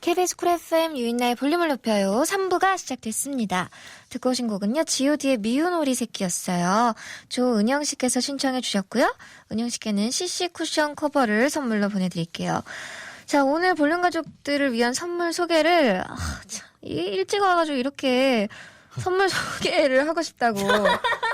KBS 쿨 FM 유인나의 볼륨을 높여요. 3부가 시작됐습니다. 듣고 오신 곡은요. G.O.D의 미운 오리 새끼였어요. 조은영 씨께서 신청해 주셨고요. 은영 씨께는 CC 쿠션 커버를 선물로 보내드릴게요. 자, 오늘 볼륨 가족들을 위한 선물 소개를 일찍 와가지고 이렇게 선물 소개를 하고 싶다고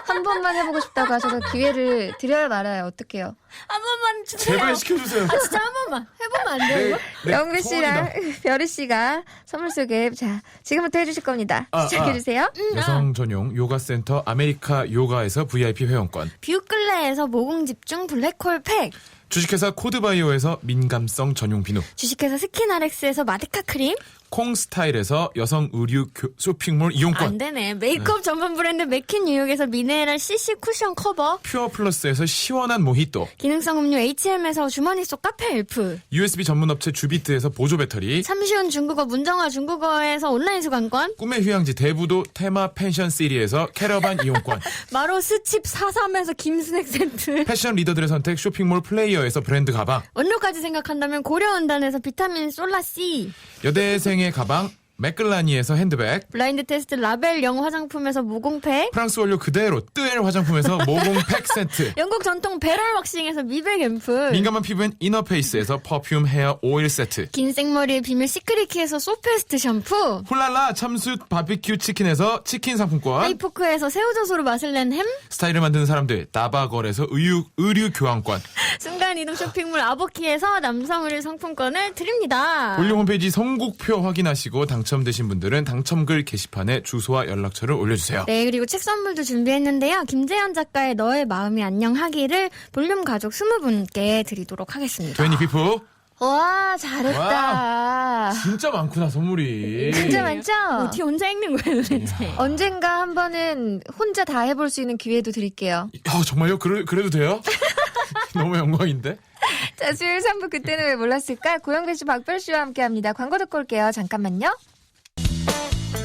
한 번만 해보고 싶다고 하셔서 기회를 드려야 말아요. 어떡해요? 한 번만 주세요. 제발 시켜주세요. 진짜 한 번만 해보면 안 돼요? 영배 씨랑 별이 씨가 선물 소개 자 지금부터 해주실 겁니다. 시작해주세요. 여성 전용 요가센터 아메리카 요가에서 VIP 회원권, 뷰클레에서 모공집중 블랙홀 팩, 주식회사 코드바이오에서 민감성 전용 비누, 주식회사 스킨RX에서 마데카 크림, 콩스타일에서 여성 의류 쇼핑몰 이용권, 안 되네. 메이크업 전문 브랜드 맥킨 뉴욕에서 미네랄 CC 쿠션 커버, 퓨어 플러스에서 시원한 모히또, 기능성 음료 HM에서 주머니 속 카페 엘프, USB 전문 업체 주비트에서 보조 배터리, 참쉬운 중국어 문정아 중국어에서 온라인 수강권, 꿈의 휴양지 대부도 테마 펜션 시리에서 캐러반 이용권, 마로스 칩 43에서 김스낵 세트, 패션 리더들의 선택 쇼핑몰 플레이어에서 브랜드 가방, 원료까지 생각한다면 고려온단에서 비타민 솔라C, 여대생의 가방 맥글라니에서 핸드백, 블라인드 테스트 라벨 영 화장품에서 모공팩, 프랑스 원료 그대로 뜨엘 화장품에서 모공팩 세트, 영국 전통 베럴 왁싱에서 미백 앰플, 민감한 피부엔 이너페이스에서 퍼퓸 헤어 오일 세트, 긴 생머리의 비밀 시크릿키에서 소페스트 샴푸, 훌랄라 참숯 바비큐 치킨에서 치킨 상품권, 하이포크에서 새우젓으로 맛을 낸 햄, 스타일을 만드는 사람들 나바걸에서 의류 교환권, 순간이동 쇼핑몰 아보키에서 남성 의류 상품권을 드립니다. 볼륨 홈페이지 선곡표 확인하시고 당첨되신 분들은 당첨글 게시판에 주소와 연락처를 올려주세요. 네, 그리고 책 선물도 준비했는데요. 김재현 작가의 너의 마음이 안녕하기를 볼륨 가족 20분께 드리도록 하겠습니다. 20 피프. 와 잘했다. 진짜 많구나 선물이. 진짜 많죠? 어떻게 혼자 읽는 거예요 도대체? 언젠가 한 번은 혼자 다 해볼 수 있는 기회도 드릴게요. 정말요? 그래도 돼요? 너무 영광인데? 자, 수요일 3부 그때는 왜 몰랐을까? 고영배 씨, 박별 씨와 함께합니다. 광고 듣고 올게요. 잠깐만요.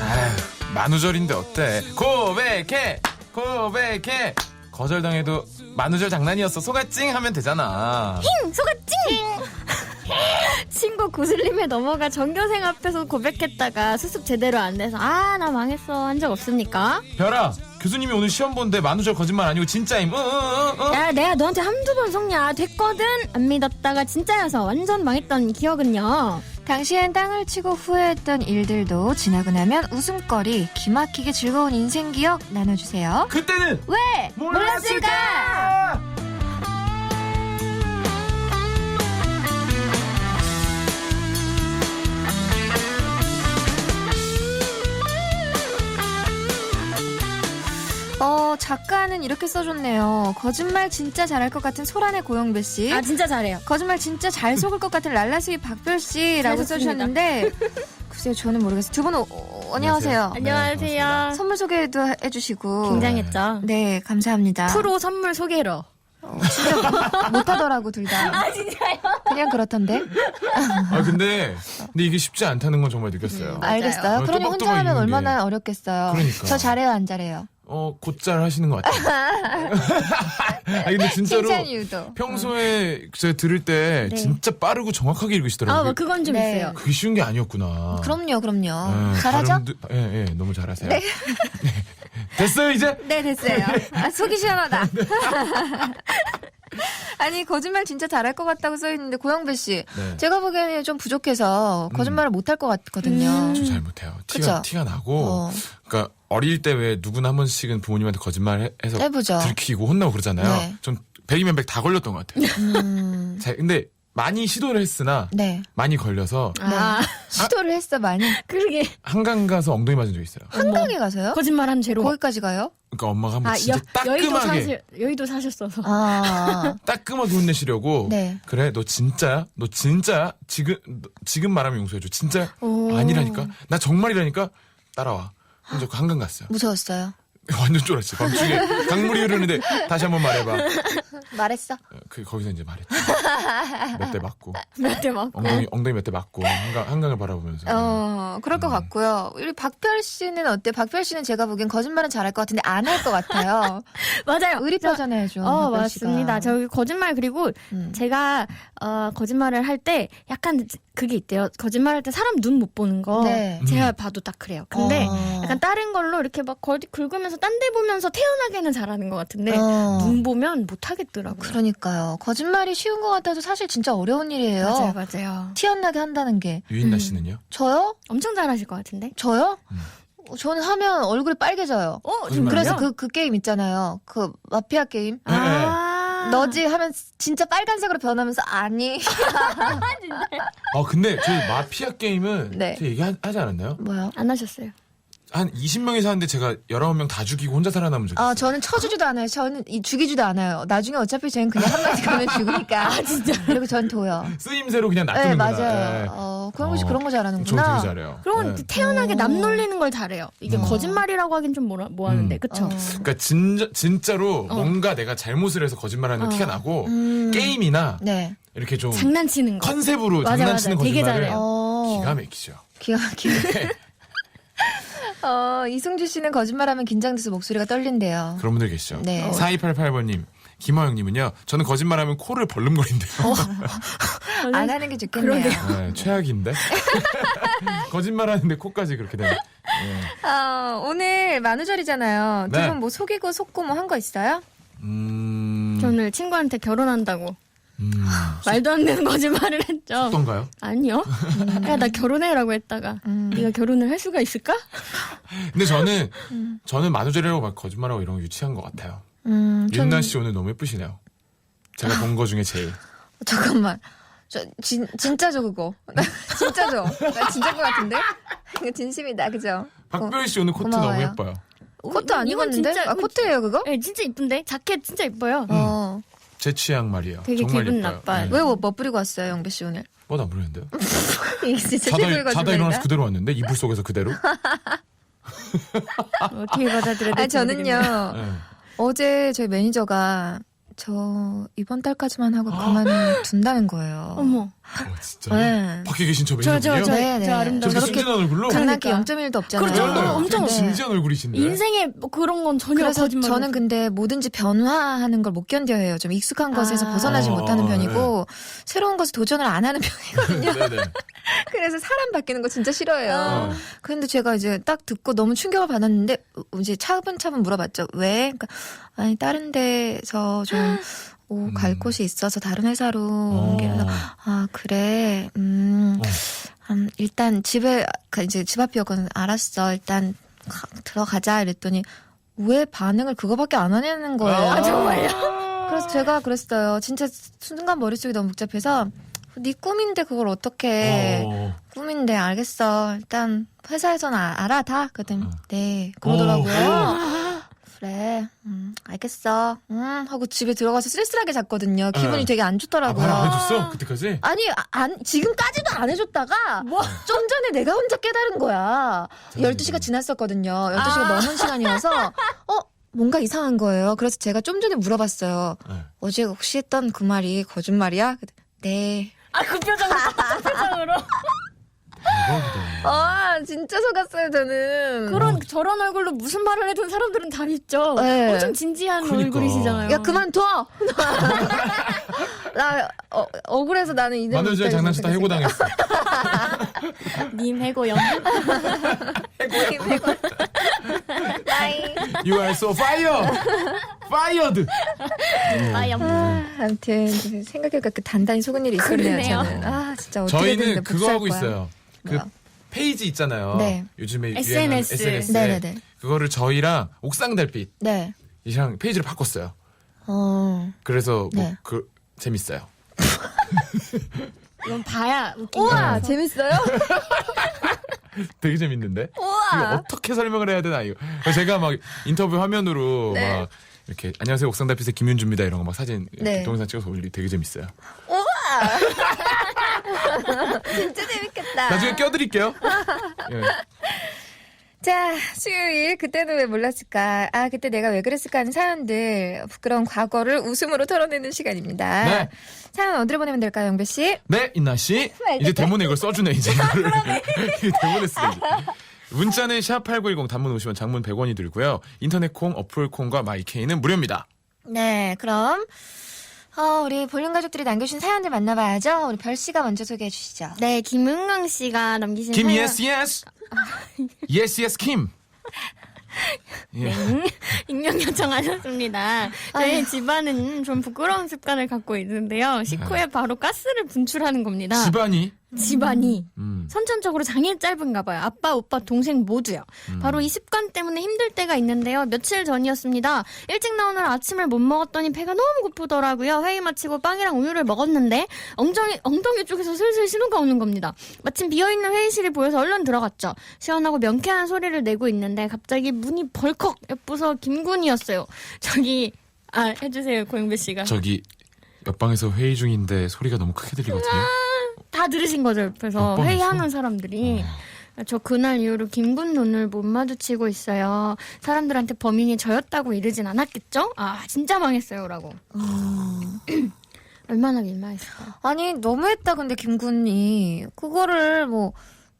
아휴, 만우절인데 어때? 고백해! 거절당해도 만우절 장난이었어. 속았찡 하면 되잖아. 소가찡! 친구 구슬림에 넘어가 전교생 앞에서 고백했다가 수습 제대로 안 돼서 나 망했어 한 적 없습니까? 별아, 교수님이 오늘 시험 보는데 만우절 거짓말 아니고 진짜임. 야, 내가 너한테 한두 번 속냐? 됐거든? 안 믿었다가 진짜여서 완전 망했던 기억은요. 당시엔 땅을 치고 후회했던 일들도 지나고 나면 웃음거리, 기막히게 즐거운 인생 기억 나눠주세요. 그때는 왜 몰랐을까? 작가는 이렇게 써줬네요. 거짓말 진짜 잘할 것 같은 소란의 고영배 씨. 진짜 잘해요. 거짓말 진짜 잘 속을 것 같은 랄라스의 박별 씨라고 써주셨는데 글쎄요, 저는 모르겠어요. 두 분 안녕하세요. 안녕하세요. 선물 소개도 해주시고 굉장했죠. 네, 감사합니다. 프로 선물 소개로. 진짜 못하더라고 둘 다. 진짜요? 그냥 그렇던데. 근데 이게 쉽지 않다는 건 정말 느꼈어요. 알겠어요. 그러니 혼자 또박또박 하면 있는 얼마나 게. 어렵겠어요. 그러니까. 저 잘해요, 안 잘해요? 곧잘 하시는 것 같아요. 근데 진짜로 칭찬 유도. 평소에 제가 들을 때 네. 진짜 빠르고 정확하게 읽으시더라고요. 그건 좀 네. 있어요. 그게 쉬운 게 아니었구나. 그럼요. 네, 잘하죠? 예, 너무 잘하세요. 네. 됐어요, 이제? 네, 됐어요. 속이 시원하다. 아니, 거짓말 진짜 잘할 것 같다고 써있는데, 고영배 씨. 네. 제가 보기에는 좀 부족해서 거짓말을 못할 것 같거든요. 저 잘 못해요. 그쵸? 티가 나고. 그러니까 어릴 때 왜 누구나 한 번씩은 부모님한테 거짓말 해서 해보죠. 들키고 혼나고 그러잖아요. 네. 전 100이면 100 다 걸렸던 것 같아요. 근데 많이 시도를 했으나 네. 많이 걸려서 시도를 했어, 많이. 그러게. 한강 가서 엉덩이 맞은 적 있어요. 한강에 가서요? 거짓말한 죄로. 거기까지 가요? 그러니까 엄마가 한번 진짜 따끔하게 여의도 사셨어서. 따끔하게 혼내시려고 네. 그래 너 진짜야? 너 진짜야? 지금 말하면 용서해줘. 진짜 아니라니까? 나 정말이라니까? 따라와. 혼자 그 한강 갔어요. 무서웠어요. 완전 쫄았지. 밤중에 강물이 흐르는데 다시 한번 말해봐. 말했어? 거기서 이제 말했죠. 몇 대 맞고 몇 대 맞고. 엉덩이 몇 대 맞고 한강을 바라보면서. 그럴 것 같고요. 우리 박별 씨는 어때? 박별 씨는 제가 보기엔 거짓말은 잘할 것 같은데 안 할 것 같아요. 맞아요. 의리파잖아요, 좀. 맞습니다. 저기 거짓말 그리고 제가 거짓말을 할 때 약간 그게 있대요. 거짓말할 때 사람 눈 못 보는 거. 네. 제가 봐도 딱 그래요. 근데 어. 약간 다른 걸로 이렇게 막 긁으면서 딴 데 보면서 태연하게는 잘하는 것 같은데 눈 보면 못 하겠더라고요. 그러니까요. 거짓말이 쉬운 것 같아도 사실 진짜 어려운 일이에요. 맞아요. 티 안 나게 한다는 게. 유인나 씨는요? 저요? 엄청 잘하실 것 같은데? 저요? 저는 하면 얼굴이 빨개져요. 거짓말이요? 그래서 그 게임 있잖아요. 그 마피아 게임. 너지 하면 진짜 빨간색으로 변하면서 아니. 근데 저희 마피아 게임은 네. 제가 얘기하지 않았나요? 뭐요? 안 하셨어요. 한 20명이 사는데 제가 19명 다 죽이고 혼자 살아남은 적이 있어요. 저는 쳐주지도 않아요. 저는 죽이지도 않아요. 나중에 어차피 저는 그냥 한마디 가면 죽으니까. 진짜. 그리고 전 둬요. 쓰임새로 그냥 네, 놔두는구나. 맞아요. 그런 거 그런 거 저 잘하는구나. 되게 잘해요. 그런 네. 태연하게 남 놀리는 걸 잘해요. 이게 거짓말이라고 하긴 좀 뭐하는데 그쵸? 그러니까 진짜로 뭔가 내가 잘못을 해서 거짓말하는 거 티가 나고 게임이나 네. 이렇게 좀 장난치는 거. 컨셉으로 맞아, 장난치는 맞아. 되게 거짓말을 잘해요. 기가 막히죠. 기가 막히네. 네. 이승주 씨는 거짓말하면 긴장돼서 목소리가 떨린대요. 그런 분들 계시죠. 네. 4288번님. 김화영님은요. 저는 거짓말하면 코를 벌름거린대요. 안 하는 게 좋겠네요. 네, 최악인데. 거짓말하는데 코까지 그렇게 되네. 네. 오늘 만우절이잖아요. 두 네. 분 뭐 속이고 속고 뭐 한 거 있어요? 저 오늘 친구한테 결혼한다고 말도 안 되는 거짓말을 했죠. 어떤가요? 아니요. 야, 나 결혼해라고 했다가 네가 결혼을 할 수가 있을까? 근데 저는 만우절이라고 막 거짓말하고 이런 거 유치한 것 같아요. 윤나 씨 오늘 너무 예쁘시네요. 제가 본 거 중에 제일. 잠깐만. 진짜죠 그거. 진짜죠. 나 진짜인 것 같은데. 이거 진심이다, 그죠? 박별 씨 오늘 코트 고마워요. 너무 예뻐요. 코트 안 이건 입었는데? 진짜- 코트예요 그거? 네, 진짜 이쁜데 자켓 진짜 이뻐요. 제 취향 말이에요. 되게 정말 기분 예뻐요. 나빠요. 네. 왜 뭐 뿌리고 왔어요, 영배 씨 오늘? 나 모르겠는데요. 이게 진짜 자다 최고의 일어나서 거짓말인가? 그대로 왔는데 이불 속에서 그대로. 어떻게 받아들여야 될지 아니 저는요. 모르겠네요. 네. 어제 저희 매니저가 저 이번 달까지만 하고 그만둔다는 거예요. 어머. 진짜. 네. 밖에 계신 저 저 매니저분이요? 네, 네. 저 아름다운 저렇게 저렇게 순진한 얼굴로? 장난기 그러니까. 0.1도 없잖아요. 그 정도로 네, 엄청 되게 진지한 얼굴이신데. 인생에 뭐 그런 건 전혀 그래서 거짓말. 저는 근데 뭐든지 변화하는 걸 못 견뎌해요. 좀 익숙한 것에서 벗어나지 아, 못하는 편이고 네. 새로운 것에 도전을 안 하는 편이거든요. 네네. 그래서 사람 바뀌는 거 진짜 싫어해요. 어. 근데 제가 이제 딱 듣고 너무 충격을 받았는데 이제 차분차분 물어봤죠. 왜? 그러니까 아니 다른 데서 좀 갈 곳이 있어서 다른 회사로 옮기려다 그래. 일단 집에 이제 집 앞이었거든. 알았어. 일단 들어가자 이랬더니 왜 반응을 그거밖에 안 하냐는 거예요. 정말요? 그래서 제가 그랬어요. 진짜 순간 머릿속이 너무 복잡해서 네 꿈인데 그걸 어떻게 꿈인데 알겠어. 일단 회사에서는 알아 다. 그랬더니 네 그러더라고요. 그래 알겠어. 하고 집에 들어가서 쓸쓸하게 잤거든요. 기분이 되게 안 좋더라고요. 말 안 해줬어? 그때까지? 아니 지금까지도 안 해줬다가 좀 전에 내가 혼자 깨달은 거야. 12시가 지났었거든요. 12시가 넘은 시간이어서 뭔가 이상한 거예요. 그래서 제가 좀 전에 물어봤어요. 네. 어제 혹시 했던 그 말이 거짓말이야? 네. 그 표정으로 똑같은 표정으로. 대박이다. 진짜 속았어요 저는. 그런 저런 얼굴로 무슨 말을 해도 사람들은 다 믿죠. 네. 엄청 진지한 그러니까. 얼굴이시잖아요. 야 그만둬. 나 억울해서 나는 이제 만우절 장난치 다 해고당했어. 님 해고염. You are so fire! Fired! 아염. 아무튼 생각해보니까 그 단단히 속은 일이 있었네요. 그러네요. 저는 진짜 어떻게 저희는 그거 하고 있어요. 그 뭐야? 페이지 있잖아요. 네. 요즘에 SNS. 유행하는 SNS. 네네네. 그거를 저희랑 옥상 달빛 네. 이랑 페이지를 바꿨어요. 그래서 네. 재밌어요. 이건 봐야 웃긴 우와 거라서. 재밌어요? 되게 재밌는데? 우와. 이거 어떻게 설명을 해야 되나 이거. 그래서 제가 막 인터뷰 화면으로 네. 막 이렇게 안녕하세요 옥상 달빛의 김윤주입니다 이런 거 막 사진 이렇게 네. 동영상 찍어서 올리 되게 재밌어요. 진짜 재밌겠다. 나중에 껴드릴게요. 예. 자, 수요일 그때는 왜 몰랐을까? 그때 내가 왜 그랬을까 하는 사연들 부끄러운 과거를 웃음으로 털어내는 시간입니다. 네. 사연 어디로 보내면 될까요, 영배 씨? 네, 인나 씨. 이제 대본에 이걸 써주네 이제 이거를. 이게 대본에 쓰네. 이제. 문자는 샵8910 단문 50원 장문 100원이 들고요. 인터넷 콩, 어플 콩과 마이케이는 무료입니다. 네, 그럼 우리 볼륨 가족들이 남겨주신 사연들 만나봐야죠. 우리 별 씨가 먼저 소개해 주시죠. 네, 김은강 씨가 남기신 김 사연. yes yes. yes yes 김. 예. 익명 요청하셨습니다. 저희 집안은 좀 부끄러운 습관을 갖고 있는데요. 식후에 바로 가스를 분출하는 겁니다. 집안이 선천적으로 장이 짧은가 봐요. 아빠, 오빠, 동생 모두요. 바로 이 습관 때문에 힘들 때가 있는데요. 며칠 전이었습니다. 일찍 나오느라 아침을 못 먹었더니 배가 너무 고프더라고요. 회의 마치고 빵이랑 우유를 먹었는데 엉덩이 쪽에서 슬슬 신호가 오는 겁니다. 마침 비어있는 회의실이 보여서 얼른 들어갔죠. 시원하고 명쾌한 소리를 내고 있는데 갑자기 문이 벌컥 예뻐서 김군이었어요. 해주세요, 고영배 씨가. 저기 옆방에서 회의 중인데 소리가 너무 크게 들리거든요. 다 들으신 거죠, 옆에서. 옆방에서? 회의하는 사람들이. 저 그날 이후로 김군 눈을 못 마주치고 있어요. 사람들한테 범인이 저였다고 이러진 않았겠죠? 진짜 망했어요, 라고. 얼마나 민망했을까. 아니, 너무했다, 근데 김군이. 그거를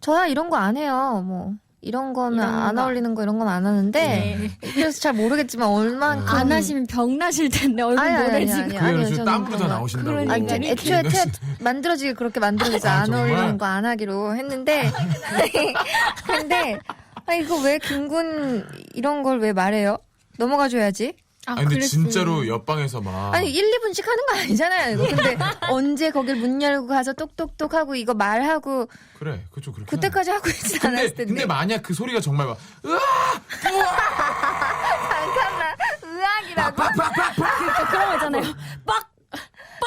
저야 이런 거 안 해요. 이런 거는 안 어울리는 거 이런 건 안 하는데. 그래서 잘 모르겠지만 얼만큼. 안 하시면 병 나실 텐데, 얼굴 노래지고. 그래서 땀으로 다 나오신다고. 그러니까. 애초에 만들어지게 그렇게 만들어서 안 정말? 어울리는 거 안 하기로 했는데. 근데, 이거 왜 김군 이런 걸 왜 말해요? 넘어가줘야지. 근데 진짜로 옆방에서 막. 아니, 1, 2분씩 하는 거 아니잖아요, 이거. 근데 언제 거길 문 열고 가서 똑똑똑 하고 이거 말하고. 그래, 그쵸, 그렇게. 그때까지 하고 있지 않았을 텐데. 근데 만약 그 소리가 정말 막, 잠깐만, 의학이라고? 그런 거 있잖아요. 빡!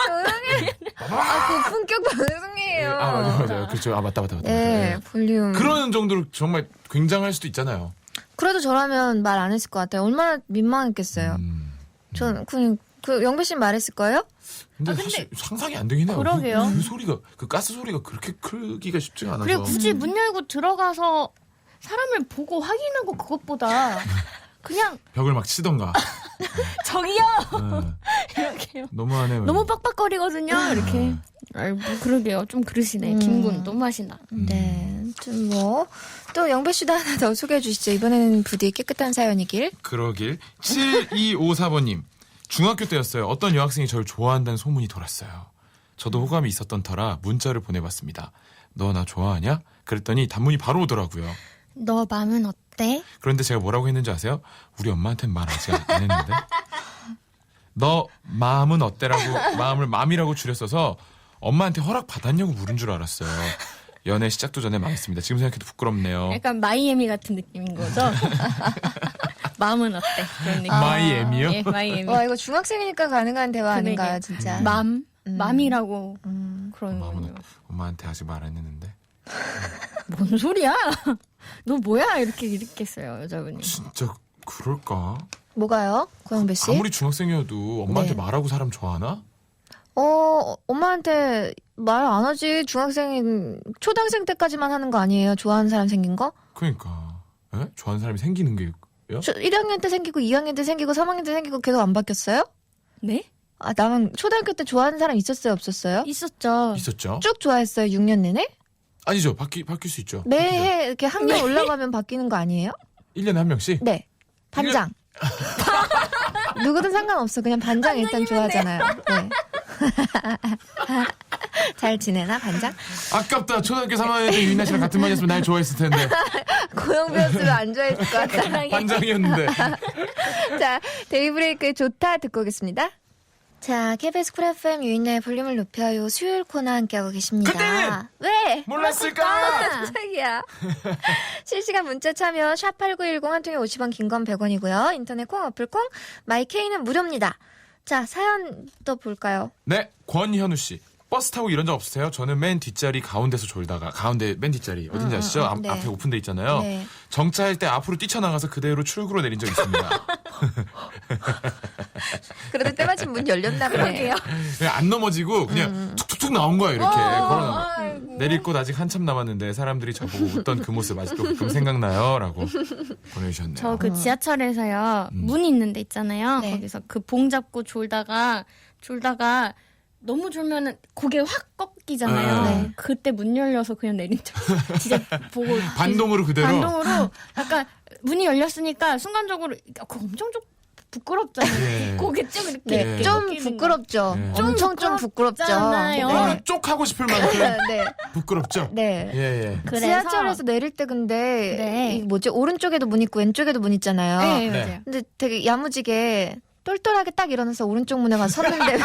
조용히. 그 품격 방송이에요. 맞아요. 그렇죠. 맞다. 네, 볼륨. 그런 정도로 정말 굉장할 수도 있잖아요. 그래도 저라면 말 안 했을 것 같아요. 얼마나 민망했겠어요. 전 그 영배 씨는 말했을 거예요? 근데 사실 상상이 안 되긴 해요. 그러게요. 그 소리가, 그 가스 소리가 그렇게 크기가 쉽지가 않아서. 그리고 굳이 문 열고 들어가서 사람을 보고 확인하고 그것보다 그냥 벽을 막 치던가. 저기요! 이렇게요. 너무하네. 너무 빡빡거리거든요. 이렇게. 그러게요. 좀 그러시네. 김군 너무 하시나. 네. 좀 또 영배 씨도 하나 더 소개해 주시죠. 이번에는 부디 깨끗한 사연이길. 그러길. 7254번님. 중학교 때였어요. 어떤 여학생이 저를 좋아한다는 소문이 돌았어요. 저도 호감이 있었던 터라 문자를 보내봤습니다. 너 나 좋아하냐? 그랬더니 단문이 바로 오더라고요. 너 마음은 어때? 그런데 제가 뭐라고 했는지 아세요? 우리 엄마한테는 말 아직 안 했는데. 너 마음은 어때라고 마음을 맘이라고 줄였어서 엄마한테 허락 받았냐고 물은 줄 알았어요. 연애 시작도 전에 망했습니다. 지금 생각해도 부끄럽네요. 약간 마이애미 같은 느낌인 거죠? 마음은 어때? 그런 느낌. 마이애미요? 예, 마이애미. 와, 이거 중학생이니까 가능한 대화 아닌가요, 진짜? 맘이라고 그런 마음은 거예요. 엄마한테 아직 말 안 했는데. 뭔 소리야? 너 뭐야? 이렇게 했어요, 여자분이. 진짜 그럴까? 뭐가요? 고영배 씨? 아무리 중학생이어도 엄마한테 네. 말하고 사람 좋아하나? 엄마한테 말 안 하지. 초등학생 때까지만 하는 거 아니에요? 좋아하는 사람 생긴 거? 그러니까. 에? 좋아하는 사람이 생기는 게요? 1학년 때 생기고 2학년 때 생기고 3학년 때 생기고 계속 안 바뀌었어요? 네? 나는 초등학교 때 좋아하는 사람 있었어요? 없었어요? 있었죠. 있었죠? 쭉 좋아했어요? 6년 내내? 아니죠. 바뀔 수 있죠. 매해 이렇게 학년 올라가면 바뀌는 거 아니에요? 1년에 한 명씩? 네. 반장. 누구든 상관없어. 그냥 반장 일단 좋아하잖아요. 네. 잘 지내나 반장? 아깝다. 초등학교 3학년 때 유인나 씨랑 같은 반이었으면 날 좋아했을 텐데. 고영배였으면 안 좋아했을 것 같다. 반장이었는데. 자, 데이브레이크의 좋다 듣고 오겠습니다. 자, KBS 쿨 FM 유인나의 볼륨을 높여요. 수요일 코너 함께하고 계십니다. 그때는 왜? 몰랐을까? 깜짝이야. 실시간 문자 참여 샵8910 한 통에 50원, 긴 건 100원이고요. 인터넷 콩, 어플 콩, 마이케이는 무료입니다. 자, 사연 또 볼까요? 네, 권현우 씨. 버스 타고 이런 적 없으세요? 저는 맨 뒷자리 가운데서 졸다가 가운데 맨 뒷자리 어딘지 아시죠? 네. 앞에 오픈돼 있잖아요. 네. 정차할 때 앞으로 뛰쳐나가서 그대로 출구로 내린 적 있습니다. 그래도 때마침 문 열렸나 보네요. 그냥 안 넘어지고 그냥 툭툭툭 나온 거야 이렇게 걸어놔. 내릴 곳 아직 한참 남았는데 사람들이 저보고 웃던 그 모습 아직도 가끔 생각나요? 라고 보내주셨네요. 저 그 지하철에서요. 문이 있는 데 있잖아요. 네. 거기서 그 봉 잡고 졸다가 너무 졸면은 고개 확 꺾이잖아요. 네. 그때 문 열려서 그냥 내린 적 있어요. 진짜 보고 반동으로 그대로? 반동으로 약간 문이 열렸으니까 순간적으로 그거 엄청 부끄럽잖아요. 예. 고개 쭉 이렇게. 네, 예. 좀 끼는 거. 부끄럽죠. 네. 엄청 좀 부끄럽죠. 부끄럽잖아요. 아, 쪽 하고 싶을 만큼 네. 부끄럽죠. 네. 예, 예. 그래서 지하철에서 내릴 때 근데 네. 이 뭐지 오른쪽에도 문 있고 왼쪽에도 문 있잖아요. 네, 네. 맞아요. 근데 되게 야무지게 똘똘하게 딱 일어나서 오른쪽 문에 가서 섰는데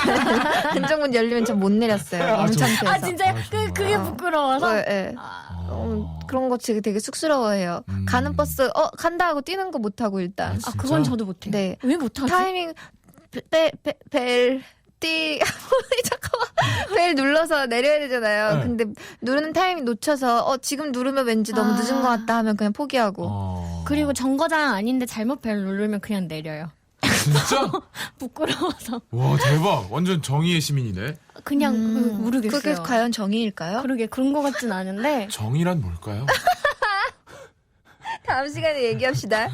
왼쪽 문 열리면 전 못 내렸어요. 아, 너무 좀- 창피해서. 아 진짜요? 정말. 그게 부끄러워서. 네, 네. 그런 거 되게 쑥스러워해요. 음. 가는 버스 간다 하고 뛰는 거 못 하고 일단. 진짜? 그건 저도 못해요. 네. 왜 못하지? 타이밍 벨 잠깐만 벨 눌러서 내려야 되잖아요. 네. 근데 누르는 타이밍 놓쳐서 지금 누르면 왠지 너무 늦은 것 같다 하면 그냥 포기하고. 그리고 정거장 아닌데 잘못 벨 누르면 그냥 내려요. 진짜? 부끄러워서. 와, 대박. 완전 정의의 시민이네. 그냥 모르겠어요. 그게 과연 정의일까요? 그러게 그런 것 같진 않은데. 정의란 뭘까요? 다음 시간에 얘기합시다.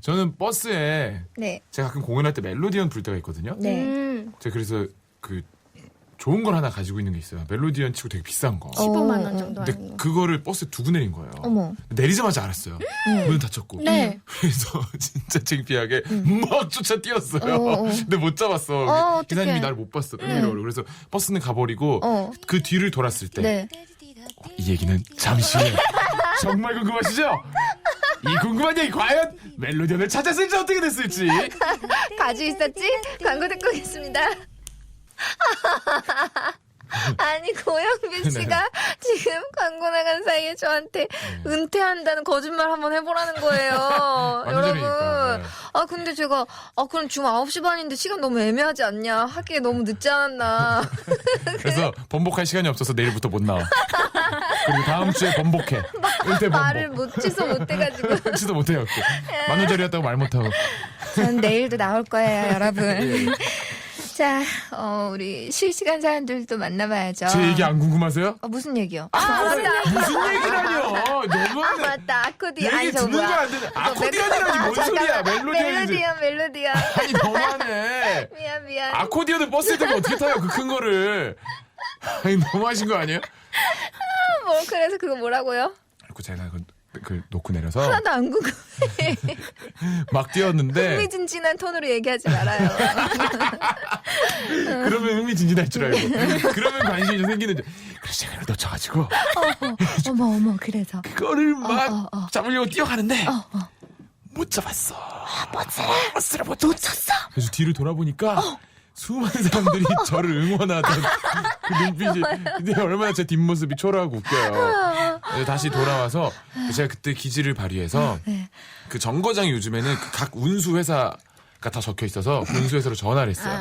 저는 버스에 네. 제가 가끔 공연할 때 멜로디언 부를 때가 있거든요. 네. 제가 그래서 그 좋은 걸 하나 가지고 있는 게 있어요. 멜로디언 치고 되게 비싼 거. 15만 원 정도 근데 하는 거. 그거를 버스에 두고 내린 거예요. 어머. 내리자마자 알았어요. 문 닫혔고. 네. 그래서 진짜 창피하게 막 쫓아 뛰었어요. 어. 근데 못 잡았어. 어떡해. 기사님이 나를 못 봤어. 끈기로. 그래서 버스는 가버리고 그 뒤를 돌았을 때 네. 이 얘기는 잠시 후에 정말 궁금하시죠? 이 궁금한 얘기 과연 멜로디언을 찾았을지 어떻게 됐을지. 가지고 있었지? 광고 듣고 오겠습니다. 아니 고영빈 씨가 지금 광고 나간 사이에 저한테 은퇴한다는 거짓말 한번 해보라는 거예요. 여러분. 완전이니까, 네. 아 근데 제가 그럼 지금 9시 반인데 시간 너무 애매하지 않냐. 하기에 너무 늦지 않았나. 그래서 번복할 시간이 없어서 내일부터 못 나와. 그리고 다음 주에 번복해. 은퇴 말을 번복. 못 취소 못 해가지고. 치도 못해갖고 만우절이었다고 말 못하고. 전 내일도 나올 거예요 예, 여러분. 자 우리 실시간 사연들도 만나봐야죠. 제 얘기 안 궁금하세요? 무슨 얘기요? 맞다. 무슨 얘기라뇨? 너무하네. 맞다. 아코디언. 얘기 듣는 거 안 되네. 아코디언이라니 뭔 소리야? 멜로디언이지. 멜로디언. 아니 너무하네. 미안. 아코디언을 버스에 두고 어떻게 타요? 그 큰 거를. 아니 너무하신 거 아니에요? 그래서 그거 뭐라고요? 그리고 제가 그 놓고 내려서 하나도 안 궁금해. 막 뛰었는데 흥미진진한 톤으로 얘기하지 말아요. 그러면 흥미진진할 줄 알고 그러면 관심이 좀 생기는데 그래서 제가 이걸 놓쳐가지고 어머 그래서. 그거를 막 잡으려고 뛰어가는데 못 잡았어. 버스를 못 놓쳤어. 그래서 뒤를 돌아보니까 수많은 사람들이 저를 응원하던 그 눈빛이 근데 얼마나 제 뒷모습이 초라하고 웃겨요. 그래서 다시 돌아와서 제가 그때 기지를 발휘해서 그 정거장이 요즘에는 그 각 운수 회사가 다 적혀 있어서 그 운수 회사로 전화를 했어요.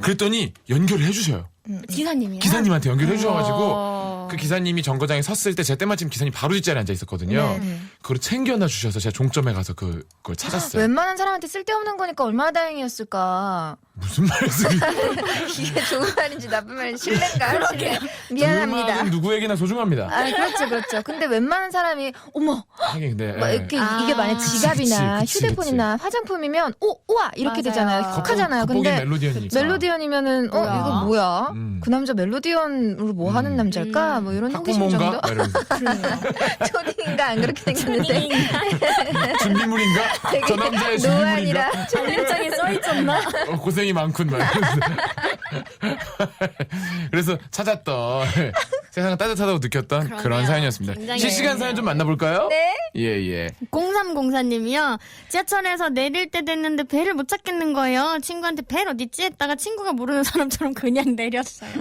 그랬더니 연결을 해주셔요. 기사님이요? 기사님한테 연결해 주셔가지고 그 기사님이 정거장에 섰을 때 제 때마침 기사님 바로 뒷자리에 앉아 있었거든요. 그걸 챙겨놔 주셔서 제가 종점에 가서 그걸 찾았어요. 웬만한 사람한테 쓸데없는 거니까 얼마나 다행이었을까. 무슨 말씀이세요? 이게 좋은 말인지 나쁜 말인지 실례인가? 실례. 미안합니다. 음악은 누구에게나 소중합니다. 그렇죠. 근데 웬만한 사람이 어머 하긴 근데 막 이렇게 이게 만약 지갑이나 그치. 휴대폰이나 화장품이면 우와 이렇게 맞아요. 되잖아요. 콕하잖아요. 겉보기 근데 멜로디언이니까. 멜로디언이면은 이거 뭐야? 그 남자 멜로디언으로 뭐 하는 남자일까? 뭐 이런 호기심 정도? 학부모인가? 이러면서. 초딩인가 안 그렇게 생겼는데 준비물인가? 되게 저 남자의 준비물인가? 노안이라 전립장에 써있었나? 고생이 많군 막 이러면서. 그래서 찾았던 세상은 따뜻하다고 느꼈던 그런 그러네요. 사연이었습니다. 굉장히 실시간 사연 좀 만나볼까요? 네. 예. 0304님이요. 지하철에서 내릴 때 됐는데 배를 못 찾겠는 거예요. 친구한테 벨 어딨지? 했다가 친구가 모르는 사람처럼 그냥 내렸어요.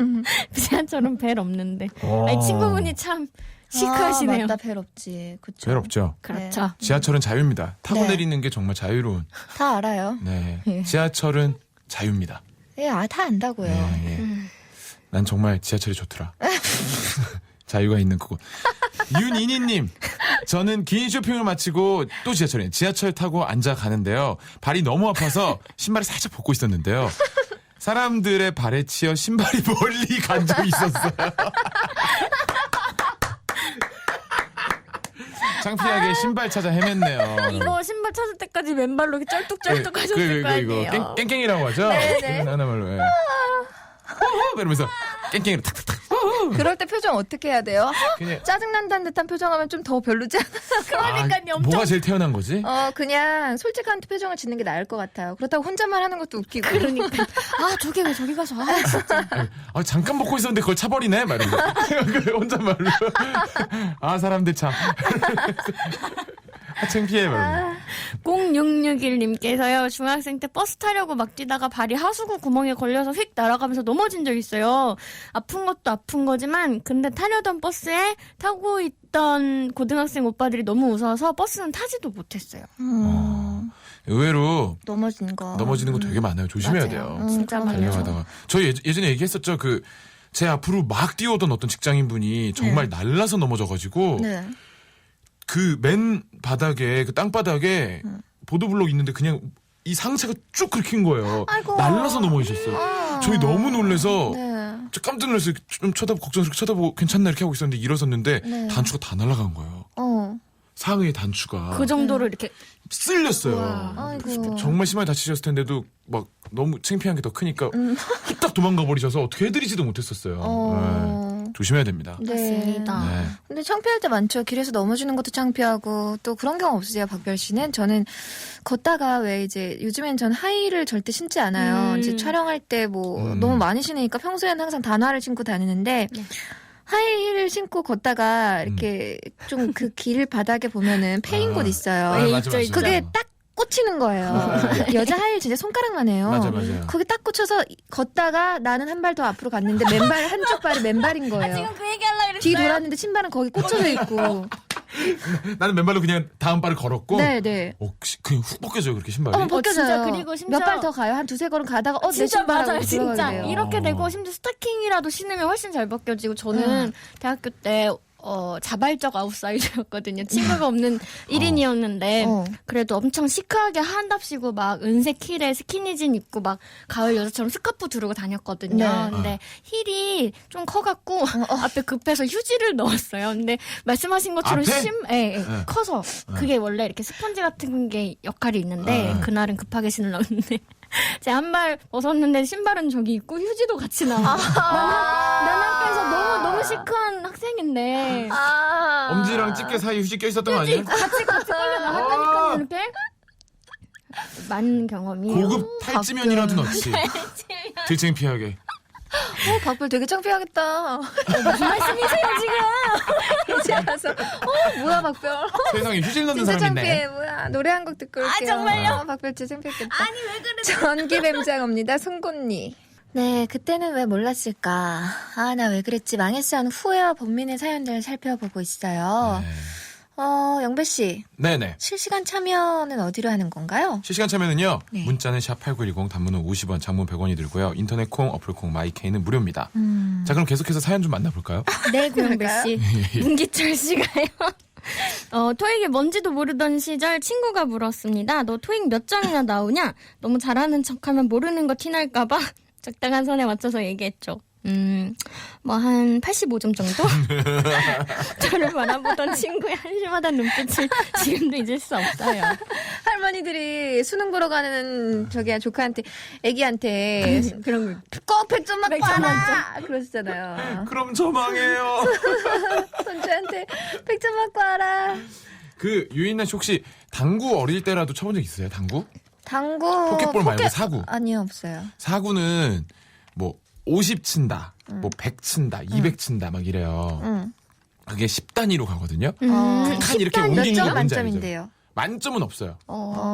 지하철은 벨 없는데. 아니, 친구분이 참 시크하시네요. 맞다 벨 없지. 그쵸. 별 없죠. 그렇죠. 지하철은 자유입니다. 타고 네. 내리는 게 정말 자유로운. 다 알아요. 네. 예. 지하철은 자유입니다. 예, 다 안다고요. 예. 난 정말 지하철이 좋더라. 자유가 있는 그곳. 윤이니님, 저는 긴 쇼핑을 마치고 또 지하철 타고 앉아 가는데요. 발이 너무 아파서 신발을 살짝 벗고 있었는데요. 사람들의 발에 치여 신발이 멀리 간 적이 있었어요. 창피하게 신발 찾아 헤맸네요. 이거 신발 찾을 때까지 맨발로 이렇게 쩔뚝쩔뚝 하셨을 거 아니에요. 깽깽이라고 하죠? 네네. 하나말로. 예. 이러면서 깽깽이로 탁탁탁 그럴 때 표정 어떻게 해야 돼요? 그냥 짜증난다는 듯한 표정하면 좀 더 별로지 않아? 그러니까요. 뭐가 제일 태어난 거지? 그냥 솔직한 표정을 짓는 게 나을 것 같아요. 그렇다고 혼잣말 하는 것도 웃기고. 그러니까 저게 왜 저기 가서 진짜. 잠깐 먹고 있었는데 그걸 차버리네? 막 이러면서. 혼잣말로. 사람들 참. 창피해, 막. 0661님께서요. 중학생 때 버스 타려고 막 뛰다가 발이 하수구 구멍에 걸려서 휙 날아가면서 넘어진 적 있어요. 아픈 것도 아픈 거지만 근데 타려던 버스에 타고 있던 고등학생 오빠들이 너무 무서워서 버스는 타지도 못했어요. 의외로 넘어지는 거 되게 많아요. 조심해야 맞아요. 돼요. 진짜 많아요. 달려가다가. 저희 예전에 얘기했었죠. 제 앞으로 막 뛰어오던 어떤 직장인분이 정말 날라서 넘어져가지고 네. 그 맨 바닥에, 그 땅바닥에 보도블록 있는데 그냥 이 상체가 쭉 긁힌 거예요. 아이고. 날라서 넘어지셨어요. 저희 너무 놀라서 네. 저 깜짝 놀라서 좀 걱정스럽게 쳐다보고 괜찮나 이렇게 하고 있었는데 일어섰는데 네. 단추가 다 날아간 거예요. 상의 단추가 그 정도로 이렇게 쓸렸어요. 아이고. 정말 심하게 다치셨을 텐데도 막 너무 창피한 게 더 크니까 훅딱 도망가 버리셔서 어떻게 해드리지도 못했었어요. 네. 조심해야 됩니다. 맞습니다. 네. 근데 창피할 때 많죠. 길에서 넘어지는 것도 창피하고 또 그런 경우 없으세요, 박별 씨는? 저는 걷다가 왜 이제 요즘엔 전 하이를 절대 신지 않아요. 이제 촬영할 때 너무 많이 신으니까 평소에는 항상 단화를 신고 다니는데 하이힐을 신고 걷다가 이렇게 좀 그 길 바닥에 보면은 패인 곳 있어요. 맞아. 그게 딱 꽂히는 거예요. 여자 하이힐 진짜 손가락만 해요. 맞아요. 거기 딱 꽂혀서 걷다가 나는 한 발 더 앞으로 갔는데 맨발 한쪽 발이 맨발인 거예요. 지금 그 얘기 하려고 그랬어요. 뒤 돌았는데 신발은 거기 꽂혀져 있고. 나는 맨발로 그냥 다음 발을 걸었고 네네. 그냥 훅 벗겨져요 그렇게 신발이. 벗겨져요. 진짜 그리고 심지어 몇 발 더 가요. 한 두세 걸음 가다가 내 진짜 신발하고 맞아요. 진짜 들어가게 돼요. 이렇게 되고 심지어 스타킹이라도 신으면 훨씬 잘 벗겨지고 저는 대학교 때 자발적 아웃사이더였거든요. 친구가 없는 1인이었는데 그래도 엄청 시크하게 한답시고 막 은색 힐에 스키니진 입고 막 가을 여자처럼 스카프 두르고 다녔거든요. 네. 근데 힐이 좀 커갖고 앞에 급해서 휴지를 넣었어요. 근데 말씀하신 것처럼 앞에? 커서 그게 원래 이렇게 스펀지 같은 게 역할이 있는데 그날은 급하게 신을 넣었는데 제가 한 발 벗었는데 신발은 저기 있고 휴지도 같이 나와. 난 학교에서 너무 시크한 학생인데 엄지랑 집게 사이 휴지 껴 있었던 거 아니에요? 같이 걸려 나갔다니까 이렇게 많은 경험이 고급 탈지면이라도 넣지. 되게 창피하게. 박별 되게 창피하겠다. 무슨 말씀이세요 지금? 이제 와서 뭐야 박별. 세상에 휴지를 넣는 진짜 사람이 창피해. 있네. 뭐야. 노래 한 곡 듣고 올게요. 정말요? 박별 진짜 창피했겠다. 아니 왜 그래? 전기뱀장 옵니다. 송곳니. 네, 그때는 왜 몰랐을까. 나 왜 그랬지. 망했어 하는 후회와 번민의 사연들을 살펴보고 있어요. 네. 영배 씨. 네네. 실시간 참여는 어디로 하는 건가요? 실시간 참여는요. 네. 문자는 샵8910 단문은 50원 장문 100원이 들고요. 인터넷 콩 어플 콩 마이케이는 무료입니다. 자 그럼 계속해서 사연 좀 만나볼까요? 네, 고영배 씨. 문기철 씨가요. 토익이 뭔지도 모르던 시절 친구가 물었습니다. 너 토익 몇 점이나 나오냐? 너무 잘하는 척하면 모르는 거 티날까봐 적당한 선에 맞춰서 얘기했죠. 뭐 한 85점 정도? 저를 바라보던 친구의 한심하다는 눈빛을 지금도 잊을 수 없어요. 할머니들이 수능 보러 가는 조카한테, 애기한테 그런 거. 꼭 100점만 100점 봐라! 그러시잖아요. 그럼 저 망해요. 손주한테 100점 맞고 와라. 유인나 씨 혹시 당구 어릴 때라도 쳐본 적 있어요? 당구? 당구. 포켓볼 말고 사구. 아니요, 없어요. 사구는 뭐 50 친다, 뭐 100 친다, 200 친다 막 이래요. 그게 10단위로 가거든요. 칸 이렇게 옮기는 게 몇 점 뭔지 알죠? 만점인데요? 만점은 없어요.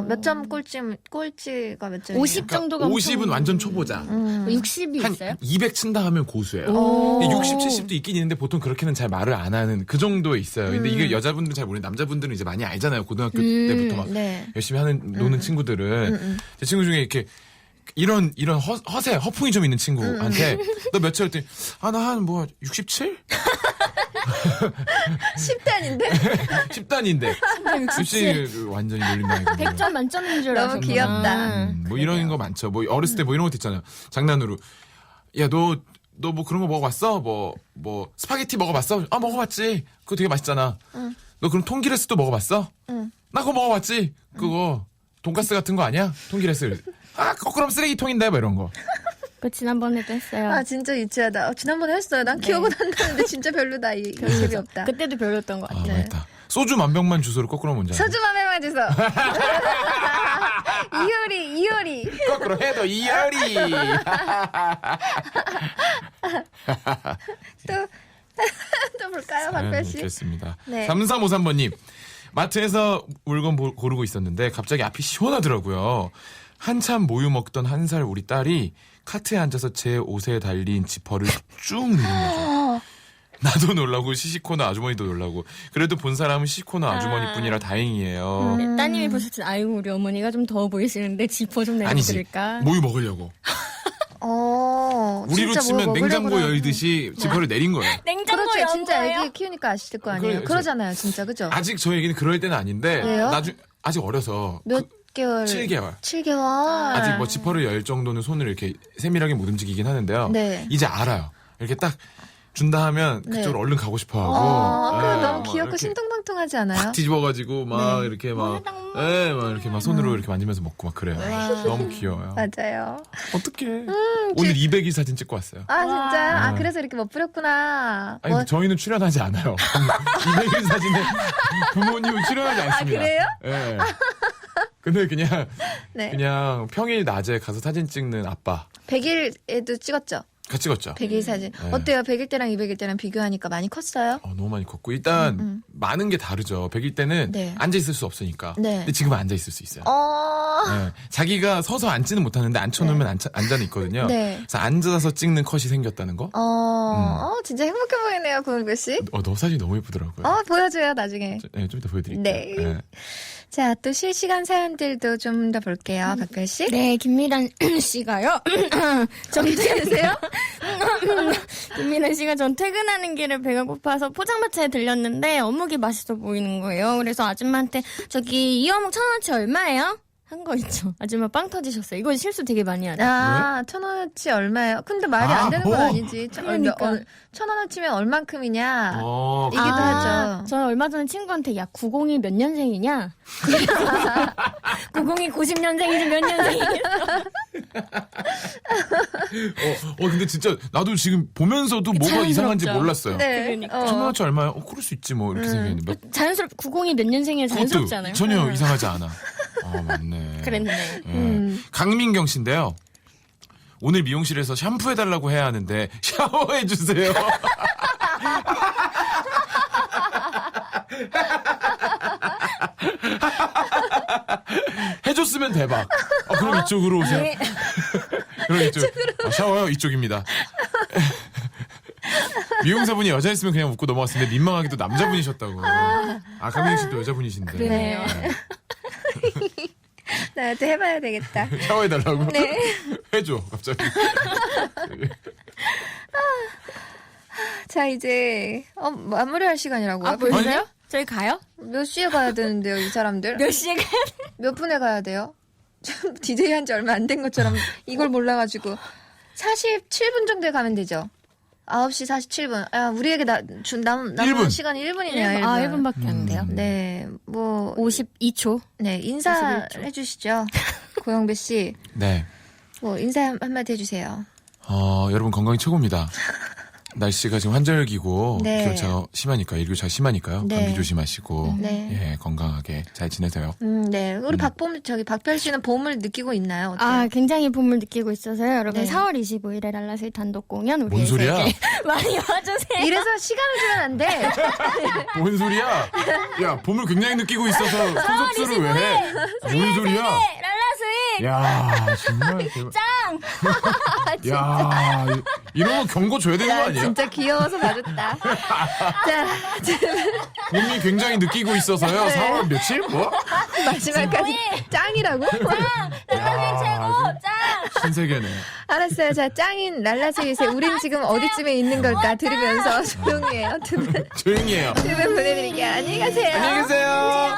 몇 점 꼴찌가 몇 점이에요? 50 정도가 50은 완전 초보자. 60이 한 있어요? 200 친다 하면 고수예요. 근데 60, 70도 있긴 있는데 보통 그렇게는 잘 말을 안 하는 그 정도에 있어요. 근데 이게 여자분들은 잘 모르는 남자분들은 이제 많이 알잖아요. 고등학교 때부터 막 네. 열심히 노는 친구들은 제 친구 중에 이렇게 이런 허세 허풍이 좀 있는 친구한테 너 몇 초 했더니 나 한 뭐 67? 10단인데? 10단인데 67 완전히 놀림당했고 100점 만점인 줄 너무 알았구나. 귀엽다. 뭐 이런 거 많죠. 뭐 어렸을 때 뭐 이런 것도 있잖아요. 장난으로 야 너 뭐 그런 거 먹어봤어? 뭐 스파게티 먹어봤어? 먹어봤지. 그거 되게 맛있잖아. 너 그럼 통기레스도 먹어봤어? 나 그거 먹어봤지. 그거 돈가스 같은 거 아니야? 통기레스. 그럼 쓰레기통인데 뭐 이런 거. 그거 지난번에도 했어요. 아 진짜 유치하다. 지난번에 했어요. 난 기억은 안 나는데 진짜 별로다. 이 재미없다. 그때도 별로였던 것 같아요. 맞다. 소주 만병만 주소를 거꾸로 뭔지 알아요? 소주 맘에만 주소. 이효리. 거꾸로 해도 이열이. 또 볼까요, 박별 씨? 좋습니다. 네. 3353번님. 마트에서 물건 고르고 있었는데 갑자기 앞이 시원하더라고요. 한참 모유 먹던 1살 우리 딸이 카트에 앉아서 제 옷에 달린 지퍼를 쭉 누른 거죠. 나도 놀라고 시시코너 아주머니도 놀라고. 그래도 본 사람은 시시코너 아주머니뿐이라 다행이에요. 네, 따님이 보셨을 때 아이고 우리 어머니가 좀 더워 보이시는데 지퍼 좀 아니지. 내려드릴까? 모유 먹으려고. 우리로 진짜 치면 뭐 냉장고 먹으려고 열듯이 지퍼를 내린 거예요. 냉장고 그렇죠. 연 진짜 거예요? 애기 키우니까 아실 거 아니에요. 그러잖아요, 진짜 그죠? 아직 저희 애기는 그럴 때는 아닌데 왜요? 아직 어려서 몇 개월? 7개월. 7개월. 아직 뭐 지퍼를 열 정도는 손을 이렇게 세밀하게 못 움직이긴 하는데요. 네. 이제 알아요. 이렇게 딱 준다 하면 네. 그쪽으로 얼른 가고 싶어 하고. 그거 너무 막 귀엽고 이렇게 신통방통하지 않아요? 팍 뒤집어가지고 막 네. 이렇게 막 이렇게 막 손으로 이렇게 만지면서 먹고 막 그래요. 너무 귀여워요. 맞아요. 어떡해. 오늘 200일 사진 찍고 왔어요. 아 진짜? 아 네. 그래서 이렇게 멋부렸구나. 아니 저희는 출연하지 않아요. 200일 사진에 부모님은 출연하지 않습니다. 그래요? 예. 근데 그냥 네. 그냥 평일 낮에 가서 사진 찍는 아빠 100일에도 찍었죠? 같이 찍었죠. 100일 사진. 네. 어때요? 100일 때랑 200일 때랑 비교하니까 많이 컸어요? 너무 많이 컸고 일단 많은 게 다르죠. 100일 때는 네. 앉아 있을 수 없으니까. 네. 근데 지금은 앉아 있을 수 있어요. 네. 자기가 서서 앉지는 못하는데 앉혀놓으면 앉아는 있거든요. 네. 그래서 앉아서 찍는 컷이 생겼다는 거. 진짜 행복해 보이네요, 고은배 씨. 너 사진 너무 예쁘더라고요. 보여줘요, 나중에. 좀 이따 보여드릴게요. 네. 자, 또 실시간 사연들도 좀 더 볼게요, 박별 씨. 네, 김미란 씨가요. 정리해주세요. 김미란 씨가 전 퇴근하는 길에 배가 고파서 포장마차에 들렸는데 어묵이 맛있어 보이는 거예요. 그래서 아줌마한테 저기 이 어묵 1,000원어치 얼마예요? 한 거 있죠. 아줌마 빵 터지셨어요. 이거 실수 되게 많이 하죠. 1,000원어치 얼마예요? 근데 말이 안 되는 건 아니지. 그러니까. 1,000원어치면 얼만큼이냐? 어, 이기도 하죠. 저는 얼마 전에 친구한테 야 90이 몇 년생이냐? 90이 90년생이지 몇 년생이냐? 근데 진짜 나도 지금 보면서도 뭐가 자연스럽죠. 이상한지 몰랐어요. 네. 그러니까. 1,000원어치 얼마요? 그럴 수 있지 뭐 이렇게 생각했는데 자연스럽 90이 몇 년생이냐 자연스럽지 않아요? 전혀 이상하지 않아. 맞네. 그랬네. 예. 강민경 씨인데요. 오늘 미용실에서 샴푸해달라고 해야 하는데 샤워해주세요. 해줬으면 대박. 그럼 이쪽으로 오세요. 네. 그럼 이쪽. 샤워요 이쪽입니다. 미용사분이 여자였으면 그냥 웃고 넘어갔는데 민망하게도 남자분이셨다고. 강민경 씨도 여자분이신데. 그러네요. 나도 해봐야 되겠다. 샤워해달라고? 네. 해줘 갑자기. 자, 이제, 마무리할 시간이라고요? 벌써요? 아니? 저희 가요? 몇 시에 가야 되는데요, 이 사람들? 몇 시에 가요? 몇 분에 가야 돼요? DJ 한 지 얼마 안 된 것처럼 이걸 몰라가지고. 47분 정도에 가면 되죠? 9시 47분. 우리에게 남은 1분. 시간이 1분이네요, 1분. 1분밖에 안 돼요. 네, 52초. 네, 인사 51초. 해주시죠. 고영배 씨. 네. 인사 한마디 해주세요. 여러분 건강이 최고입니다. 날씨가 지금 환절기고 네. 기온차가 심하니까 일교차가 심하니까요. 네. 감기 조심하시고 네. 건강하게 잘 지내세요. 네. 우리 박별 씨는 봄을 느끼고 있나요? 어때요? 굉장히 봄을 느끼고 있어서요. 여러분 네. 4월 25일에 랄라스의 단독 공연 우리 뭔 소리야? 많이 와주세요. 이래서 시간을 주면 안 돼. 뭔 소리야? 야 봄을 굉장히 느끼고 있어서 콘서트를 왜 해? 뭔 소리야? 랄라스의 야 정말 대박. 짱! 야 이런 거 경고 줘야 되는 거 아니야? 진짜 귀여워서 봐줬다. 자, 봄이 굉장히 느끼고 있어서요. 네. 4월 며칠? 뭐? 마지막까지 짱이라고? 랄라스의 최고! 짱! 신세계네. 알았어요. 자, 짱인 랄라스윗의 우린 지금 어디쯤에 있는 걸까 들으면서 조용히 해요. 두 분 조용히 해요. 보내드릴게요. 안녕히 가세요. 안녕히 계세요.